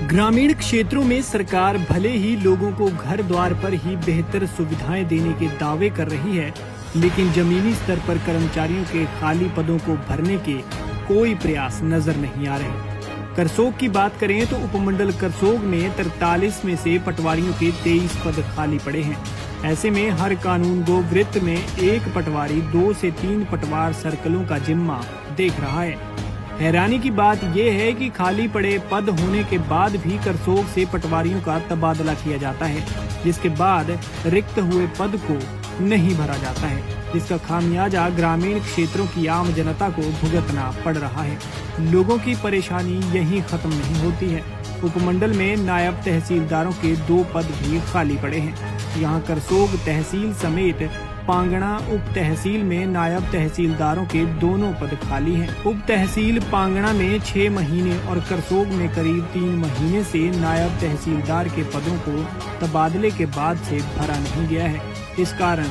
ग्रामीण क्षेत्रों में सरकार भले ही लोगों को घर द्वार पर ही बेहतर सुविधाएं देने के दावे कर रही है, लेकिन जमीनी स्तर पर कर्मचारियों के खाली पदों को भरने के कोई प्रयास नजर नहीं आ रहे। करसोग की बात करें तो उपमंडल करसोग में 43 में से पटवारियों के 23 पद खाली पड़े हैं। ऐसे में हर कानून गो वृत्त में एक पटवारी 2 से 3 पटवार सर्कलों का जिम्मा देख रहा है। हैरानी की बात यह है कि खाली पड़े पद होने के बाद भी करसोग से पटवारियों का तबादला किया जाता है, जिसके बाद रिक्त हुए पद को नहीं भरा जाता है, जिसका खामियाजा ग्रामीण क्षेत्रों की आम जनता को भुगतना पड़ रहा है। लोगों की परेशानी यहीं खत्म नहीं होती है। उपमंडल में नायब तहसीलदारों के 2 पद भी खाली पड़े हैं। यहाँ करसोग तहसील समेत पांगणा उप तहसील में नायब तहसीलदारों के दोनों पद खाली हैं। उप तहसील पांगणा में 6 महीने और करसोग में करीब 3 महीने से नायब तहसीलदार के पदों को तबादले के बाद से भरा नहीं गया है। इस कारण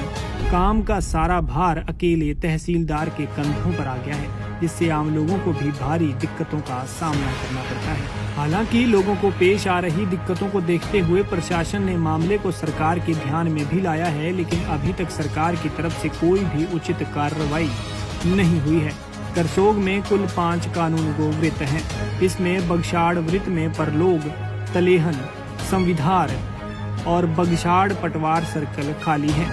काम का सारा भार अकेले तहसीलदार के कंधों पर आ गया है, जिससे आम लोगों को भी भारी दिक्कतों का सामना करना पड़ता है। हालांकि लोगों को पेश आ रही दिक्कतों को देखते हुए प्रशासन ने मामले को सरकार के ध्यान में भी लाया है, लेकिन अभी तक सरकार की तरफ से कोई भी उचित कार्रवाई नहीं हुई है। करसोग में कुल 5 कानून गो वृत्त हैं। इसमें बगशाड़ वृत्त में परलोग, तलेहन, संविधार और बगशाड़ पटवार सर्कल खाली हैं।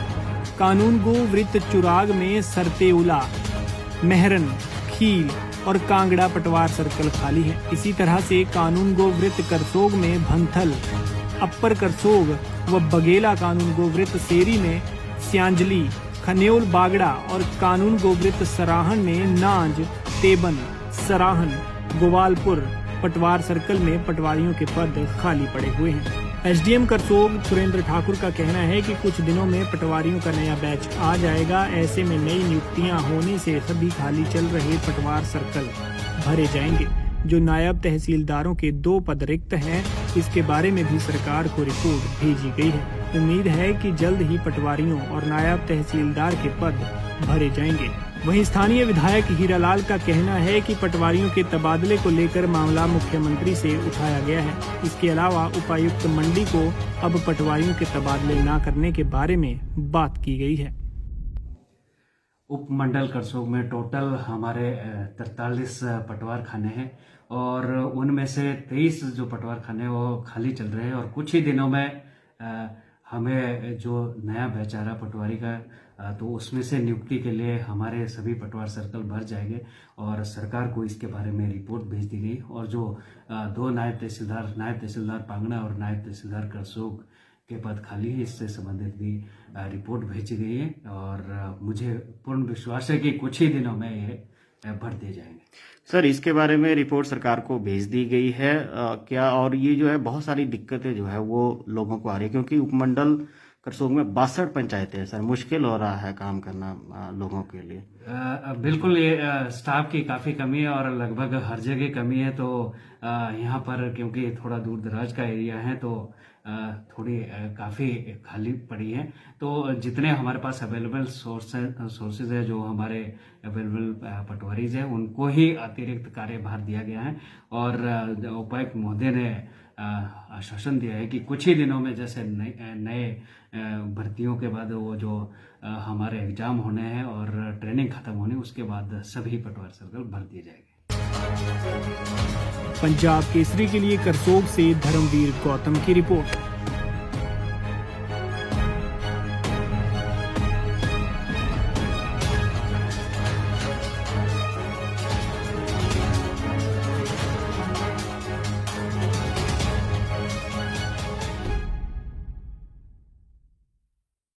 कानून गो वृत्त चुराग में सरतेउला, मेहरन, खील और कांगड़ा पटवार सर्कल खाली है। इसी तरह से कानून गो वृत्त करसोग में भंथल, अप्पर करसोग व बगेला कानून गो वृत्त सेरी में स्यांजली, खन्योल बागड़ा और कानून गो वृत्त सराहन में नांज, तेबन, सराहन, गोवालपुर पटवार सर्कल में पटवारियों के पद खाली पड़े हुए हैं। एसडीएम करसोग सुरेंद्र ठाकुर का कहना है कि कुछ दिनों में पटवारियों का नया बैच आ जाएगा। ऐसे में नई नियुक्तियां होने से सभी खाली चल रहे पटवार सर्कल भरे जाएंगे। जो नायब तहसीलदारों के 2 पद रिक्त हैं, इसके बारे में भी सरकार को रिपोर्ट भेजी गई है। उम्मीद है कि जल्द ही पटवारियों और नायब तहसीलदार के पद भरे जाएंगे। वहीं स्थानीय विधायक हीरालाल का कहना है कि पटवारियों के तबादले को लेकर मामला मुख्यमंत्री से उठाया गया है। इसके अलावा उपायुक्त मंडी को अब पटवारियों के तबादले न करने के बारे में बात की गई है। उपमंडल करसोग में टोटल हमारे 43 पटवार खाने हैं और उनमें से 23 जो पटवार खाने वो खाली चल रहे हैं और कुछ ही दिनों में हमें जो नया बैच आ रहा पटवारी का तो उसमें से नियुक्ति के लिए हमारे सभी पटवार सर्कल भर जाएंगे और सरकार को इसके बारे में रिपोर्ट भेज दी गई और जो 2 नायब तहसीलदार पांगणा और नायब तहसीलदार करसोग के पद खाली है, इससे संबंधित भी रिपोर्ट भेजी गई है और मुझे पूर्ण विश्वास है कि कुछ ही दिनों में ये भर दिए जाएंगे। सर, इसके बारे में रिपोर्ट सरकार को भेज दी गई है क्या? और ये जो है बहुत सारी दिक्कतें जो है वो लोगों को आ रही है, क्योंकि उपमंडल करसोग में 62 पंचायतें हैं। सर, मुश्किल हो रहा है काम करना लोगों के लिए। बिल्कुल, ये स्टाफ की काफ़ी कमी है और लगभग हर जगह कमी है। तो यहाँ पर क्योंकि थोड़ा दूर दराज का एरिया है तो थोड़ी काफ़ी खाली पड़ी है। तो जितने हमारे पास अवेलेबल सोर्सेज है, जो हमारे अवेलेबल पटवारीज है, उनको ही अतिरिक्त कार्यभार दिया गया है और उपायुक्त महोदय ने आश्वासन दिया है कि कुछ ही दिनों में जैसे नए भर्तियों के बाद वो जो हमारे एग्जाम होने हैं और ट्रेनिंग खत्म होने, उसके बाद सभी पटवार सर्कल भर दिए जाएंगे। पंजाब केसरी के लिए करसोग से धर्मवीर गौतम की रिपोर्ट।